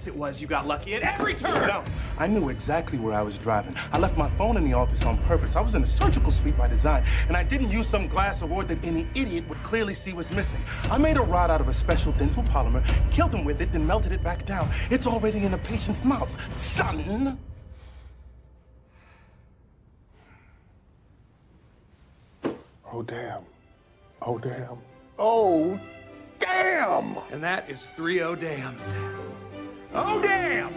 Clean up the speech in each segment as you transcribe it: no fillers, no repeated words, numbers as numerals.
it was you got lucky at every turn! No, I knew exactly where I was driving. I left my phone in the office on purpose. I was in a surgical suite by design, and I didn't use some glass award that any idiot would clearly see was missing. I made a rod out of a special dental polymer, killed him with it, then melted it back down. It's already in the patient's mouth, son! Oh, damn. Oh, damn. Oh, damn! And that is 3 oh dams. Oh, damn!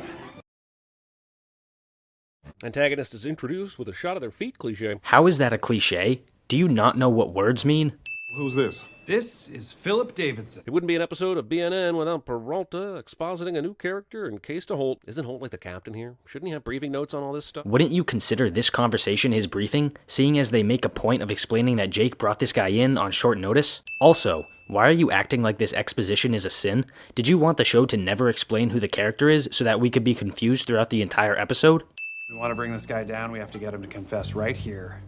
Antagonist is introduced with a shot of their feet cliche. How is that a cliche? Do you not know what words mean? Who's this? This is Philip Davidson. It wouldn't be an episode of BNN without Peralta expositing a new character in case to Holt. Isn't Holt like the captain here? Shouldn't he have briefing notes on all this stuff? Wouldn't you consider this conversation his briefing, seeing as they make a point of explaining that Jake brought this guy in on short notice? Also, why are you acting like this exposition is a sin? Did you want the show to never explain who the character is so that we could be confused throughout the entire episode? We want to bring this guy down, we have to get him to confess right here,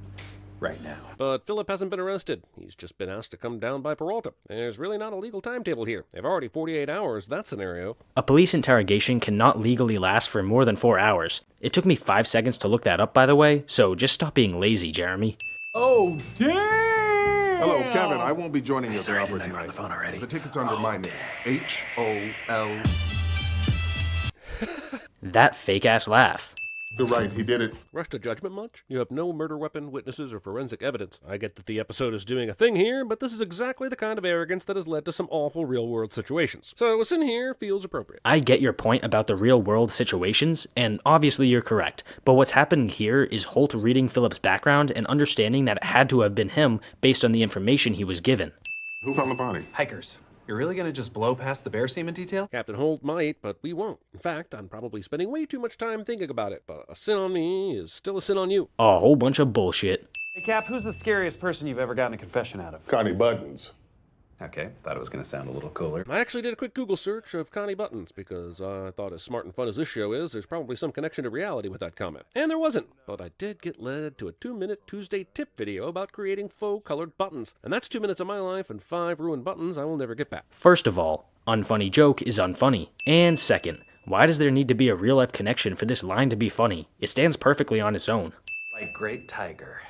right now. But Philip hasn't been arrested. He's just been asked to come down by Peralta. There's really not a legal timetable here. They've already 48 hours, that scenario. A police interrogation cannot legally last for more than 4 hours. It took me 5 seconds to look that up, by the way, so just stop being lazy, Jeremy. Oh, damn! Hello, Kevin. I won't be joining you at the Sorry, opera didn't know you were on tonight. the phone already. The ticket's under my name. H-O-L. That fake-ass laugh. You're right, he did it. Rush to judgment much? You have no murder weapon, witnesses, or forensic evidence. I get that the episode is doing a thing here, but this is exactly the kind of arrogance that has led to some awful real-world situations. So what's in here feels appropriate. I get your point about the real-world situations, and obviously you're correct, but what's happening here is Holt reading Philip's background and understanding that it had to have been him based on the information he was given. Who found the body? Hikers, you're really gonna just blow past the bear semen detail? Captain Holt might, but we won't. In fact, I'm probably spending way too much time thinking about it, but a sin on me is still a sin on you. A whole bunch of bullshit. Hey, Cap, who's the scariest person you've ever gotten a confession out of? Connie Buttons. Okay, thought it was gonna sound a little cooler. I actually did a quick Google search of Connie Buttons because I thought as smart and fun as this show is, there's probably some connection to reality with that comment. And there wasn't, but I did get led to a 2-minute Tuesday tip video about creating faux colored buttons. And that's 2 minutes of my life and 5 ruined buttons I will never get back. First of all, unfunny joke is unfunny. And second, why does there need to be a real-life connection for this line to be funny? It stands perfectly on its own. Like Great Tiger.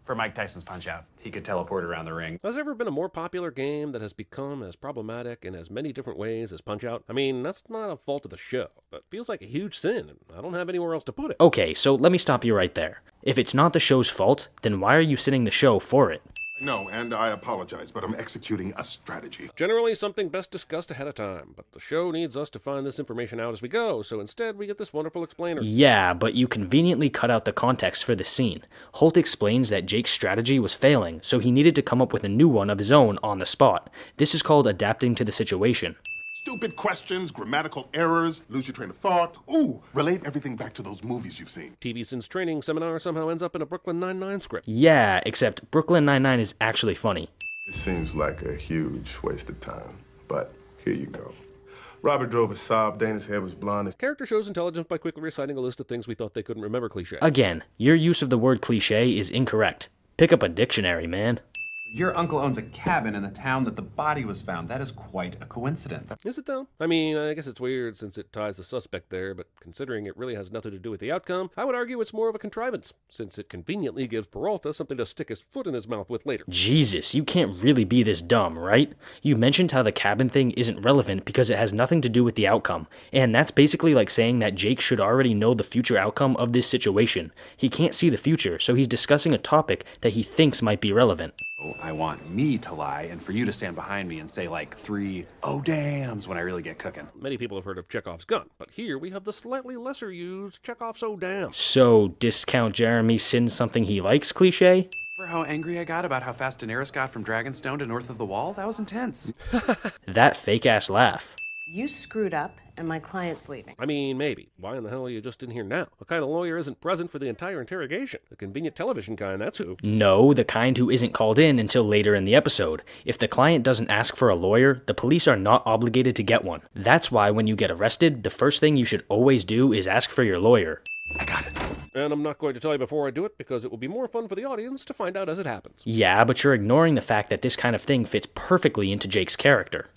For Mike Tyson's Punch-Out, he could teleport around the ring. Has there ever been a more popular game that has become as problematic in as many different ways as Punch-Out? I mean, that's not a fault of the show, but feels like a huge sin, and I don't have anywhere else to put it. Okay, so let me stop you right there. If it's not the show's fault, then why are you sinning the show for it? No, and I apologize, but I'm executing a strategy. Generally something best discussed ahead of time, but the show needs us to find this information out as we go, so instead we get this wonderful explainer. Yeah, but you conveniently cut out the context for the scene. Holt explains that Jake's strategy was failing, so he needed to come up with a new one of his own on the spot. This is called adapting to the situation. Stupid questions, grammatical errors, lose your train of thought. Ooh, relate everything back to those movies you've seen. TV Sin's training seminar somehow ends up in a Brooklyn Nine-Nine script. Yeah, except Brooklyn Nine-Nine is actually funny. It seems like a huge waste of time, but here you go. Robert drove a Saab, Dana's hair was blonde. Character shows intelligence by quickly reciting a list of things we thought they couldn't remember cliche. Again, your use of the word cliche is incorrect. Pick up a dictionary, man. Your uncle owns a cabin in the town that the body was found. That is quite a coincidence. Is it though? I mean, I guess it's weird since it ties the suspect there, but considering it really has nothing to do with the outcome, I would argue it's more of a contrivance, since it conveniently gives Peralta something to stick his foot in his mouth with later. Jesus, you can't really be this dumb, right? You mentioned how the cabin thing isn't relevant because it has nothing to do with the outcome, and that's basically like saying that Jake should already know the future outcome of this situation. He can't see the future, so he's discussing a topic that he thinks might be relevant. I want me to lie and for you to stand behind me and say like 3 oh dams when I really get cooking. Many people have heard of Chekhov's gun, but here we have the slightly lesser used Chekhov's oh damn. So, discount Jeremy sins something he likes cliche? Remember how angry I got about how fast Daenerys got from Dragonstone to north of the wall? That was intense. That fake-ass laugh. You screwed up, and my client's leaving. I mean, maybe. Why in the hell are you just in here now? What kind of lawyer isn't present for the entire interrogation? The convenient television kind, that's who. No, the kind who isn't called in until later in the episode. If the client doesn't ask for a lawyer, the police are not obligated to get one. That's why when you get arrested, the first thing you should always do is ask for your lawyer. I got it. And I'm not going to tell you before I do it because it will be more fun for the audience to find out as it happens. Yeah, but you're ignoring the fact that this kind of thing fits perfectly into Jake's character.